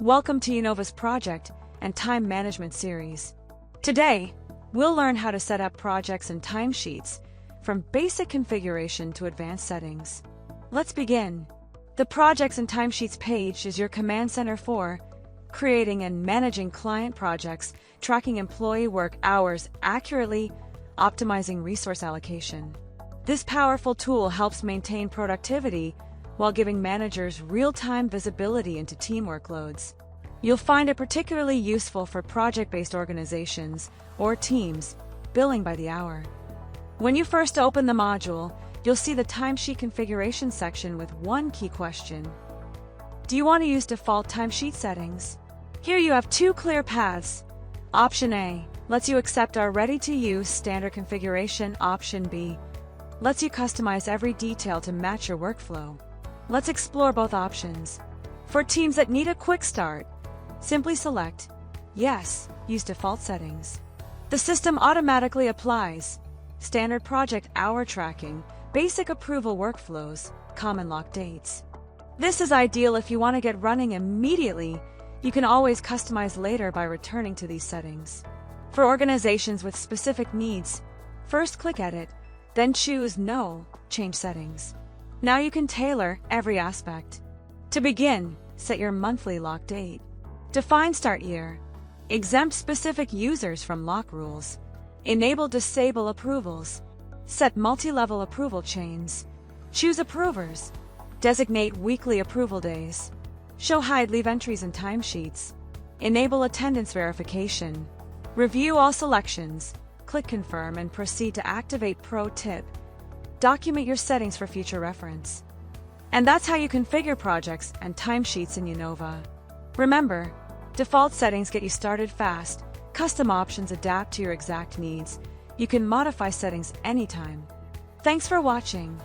Welcome to Unova's project and time management series. Today, we'll learn how to set up projects and timesheets from basic configuration to advanced settings. Let's begin. The Projects and Timesheets page is your command center for creating and managing client projects, tracking employee work hours accurately, optimizing resource allocation. This powerful tool helps maintain productivity while giving managers real-time visibility into team workloads. You'll find it particularly useful for project-based organizations or teams billing by the hour. When you first open the module, you'll see the timesheet configuration section with one key question. Do you want to use default timesheet settings? Here you have two clear paths. Option A lets you accept our ready-to-use standard configuration. Option B lets you customize every detail to match your workflow. Let's explore both options. For teams that need a quick start, simply select Yes, use default settings. The system automatically applies standard project hour tracking, basic approval workflows, common lock dates. This is ideal if you want to get running immediately. You can always customize later by returning to these settings. For organizations with specific needs, first click Edit, then choose No, Change Settings. Now you can tailor every aspect. To begin, set your monthly lock date. Define start year. Exempt specific users from lock rules. Enable disable approvals. Set multi-level approval chains. Choose approvers. Designate weekly approval days. Show hide leave entries and timesheets. Enable attendance verification. Review all selections. Click Confirm and proceed to activate. Pro tip: document your settings for future reference. And that's how you configure projects and timesheets in Unova. Remember, default settings get you started fast. Custom options adapt to your exact needs. You can modify settings anytime. Thanks for watching.